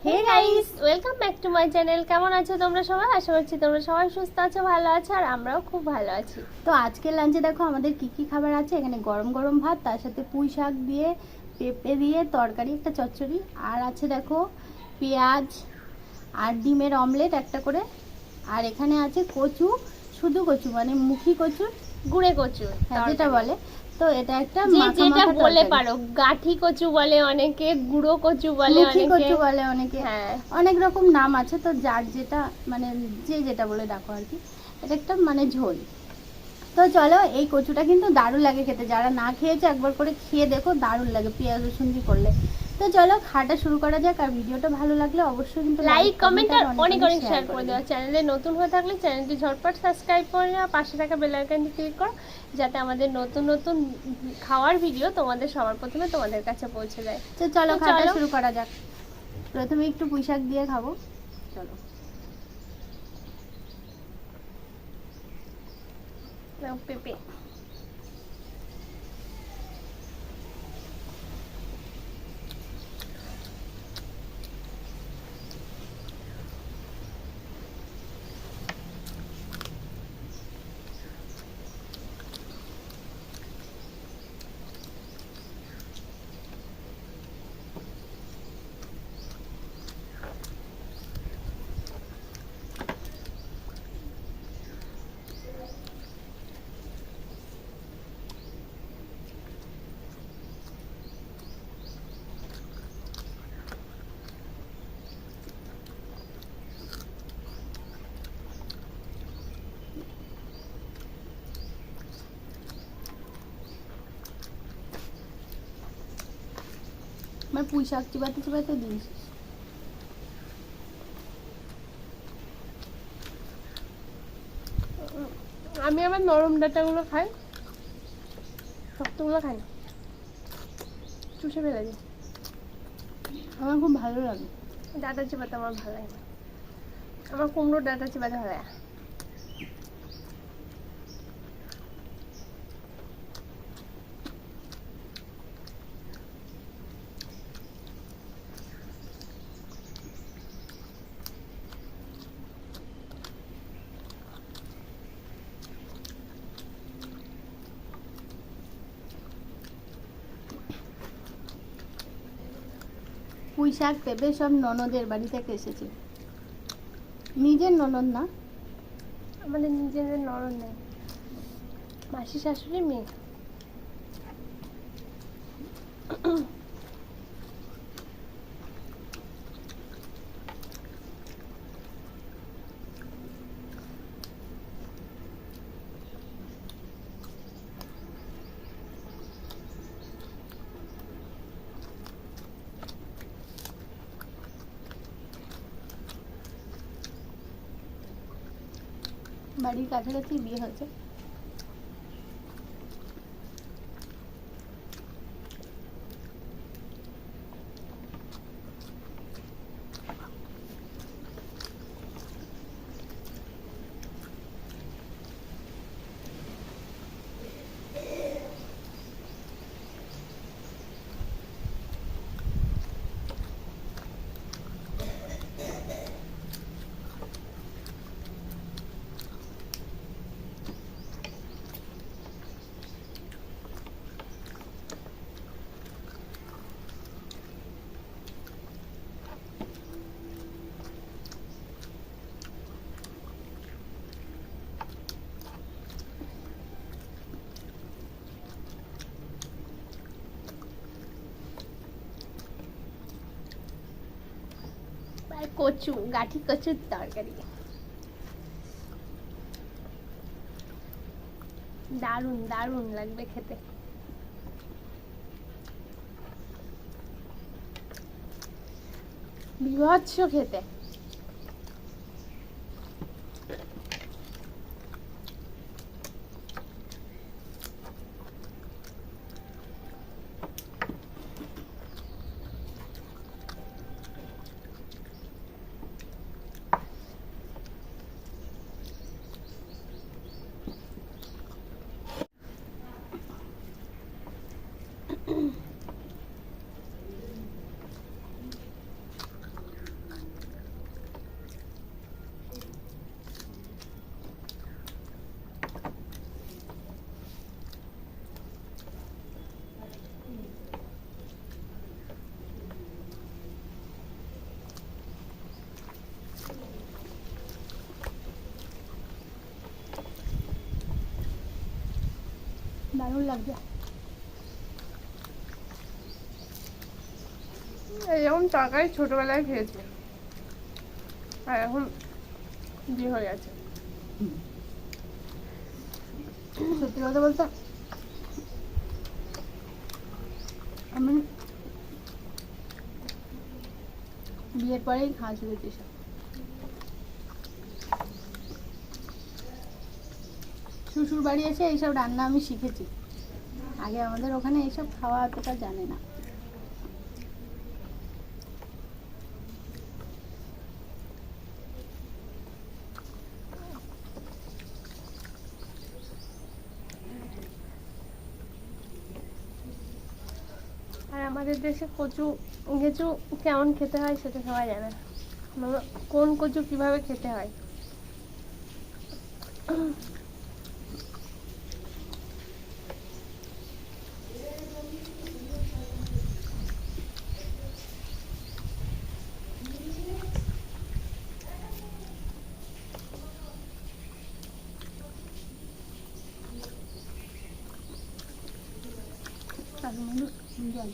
Hey guys, welcome back to my channel. কেমন আছো তোমরা সবাই? আশা করছি তোমরা সবাই সুস্থ আছো, ভালো আছো, আর আমরাও খুব ভালো আছি। তো আজকের লাঞ্চে দেখো আমাদের কি কি খাবার আছে। এখানে গরম গরম ভাত, তার সাথে পুঁই শাক দিয়ে পেঁপে দিয়ে তরকারি, একটা চচ্চড়ি, আর আছে দেখো পেঁয়াজ আর ডিমের অমলেট একটা করে। আর এখানে আছে কচু, শুধু কচু মানে মুখী কচু, গুঁড়ে কচু, হ্যাঁ যেটা বলে। তো এটা একটা যে মাখা যেটা মাখা বলে তরকারি। পারো, গাঠি কচু বলে অনেকে, গুঁড়ো কচু বলে মুখী অনেকে। কচু বলে অনেকে, হ্যাঁ, অনেক রকম নাম আছে। তো যার যেটা মানে যে যেটা বলে ডাকো আর কি। এটা একটা মানে ঝোল। তো চলো, এই কচুটা কিন্তু দারুণ লাগে খেতে। যারা না খেয়েছে একবার করে খেয়ে দেখো, দারুণ লাগে পেঁয়াজ রসুন দিয়ে করলে। তো চলো খাওয়াটা শুরু করা যাক। আর ভিডিওটা ভালো লাগলে অবশ্যই কিন্তু লাইক কমেন্ট আর অনেক অনেক শেয়ার শেয়ার করে করে দিও। দেওয়া। চ্যানেলে নতুন হয়ে থাকলে চ্যানেলটি ঝটপট সাবস্ক্রাইব করে নাও, পাশে থাকা বেল আইকনটি ক্লিক করো, যাতে আমাদের নতুন নতুন খাওয়ার ভিডিও তোমাদের সবার প্রথমে তোমাদের কাছে পৌঁছে যায়। তো চলো তো খাওয়াটা চলো। শুরু করা যাক। প্রথমে একটু পুঁই শাক দিয়ে খাবো। চলো। নাও পেঁপে। আমার পুঁই শাক চিবাতে চিবাতে দিস। আমি আবার নরম ডাঁটাগুলো খাই, শক্তগুলো খাই না, চুষে ফেলে দিই। আমার খুব ভালো লাগে। ডাঁটা চিবাতে আমার ভালো লাগে না। আমার কুমড়োর ডাঁটা চিবাতে ভালো লাগে। পুঁই শাক পেঁপে সব ননদের বাড়ি থেকে এসেছে, নিজের ননদ না। আমাদের নিজেদের নরম নেই, মাসি শাশুড়ি মেয়ে। বাড়ির কাছাকাছি বিয়ে হয়েছে। আর কচু, গাঠি কচুর তরকারি দারুণ দারুণ লাগবে খেতে। বিভৎস খেতে। দারুণ লাগছে। এরকম তরকারি ছোটবেলায় খেয়েছি, আর এখন বিয়ে হয়ে গেছে। সত্যি কথা বলতে আমি বিয়ের পরেই খাওয়া শিখেছি সব। শ্বশুর বাড়ি এসে এইসব রান্না আমি শিখেছি। আগে আমাদের ওখানে এইসব খাওয়া অতটা জানে না। আর আমাদের দেশে কচু কিছু কেমন খেতে হয় সেটা সবাই জানে না। মানে কোন কচু কিভাবে খেতে হয়। তার মধ্যে জল।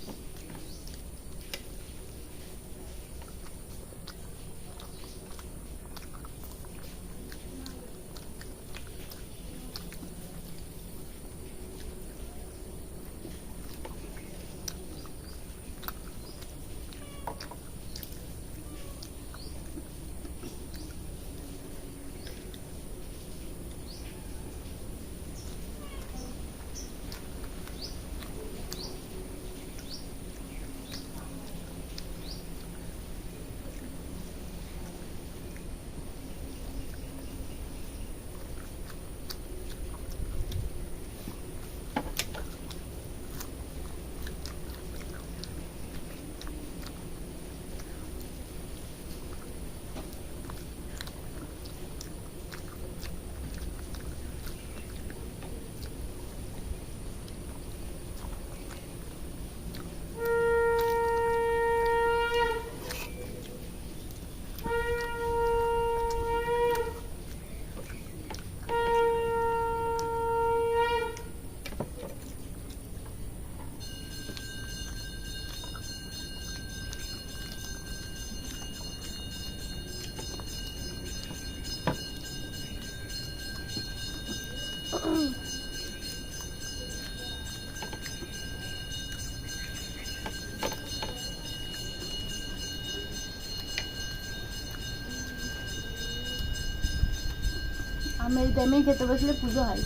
আমি এই টাইমে খেতে বসলে পুজো হয়।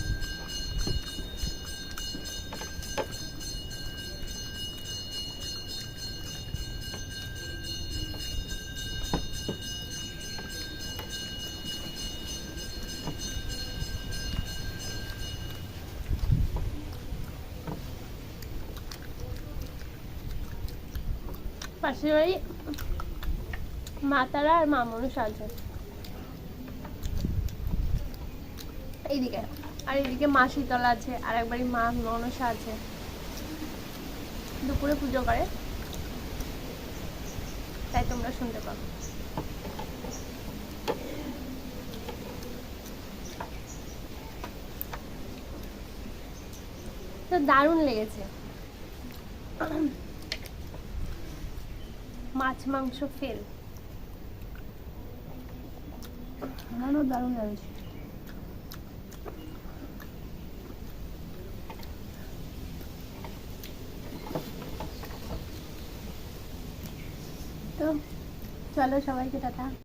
পাশের বাড়ি মা তারা আর মা মনসা আছে এইদিকে, আর এইদিকে মা শীতলা আছে, আর একবারই মা মনসা আছে। দুপুরে পুজো করে, তাই তোমরা শুনতে পাও। তো দারুণ লেগেছে, মাছ মাংস ফেল। আমারও দারুণ লাগছে। তো চলো সবাইকে টাটা।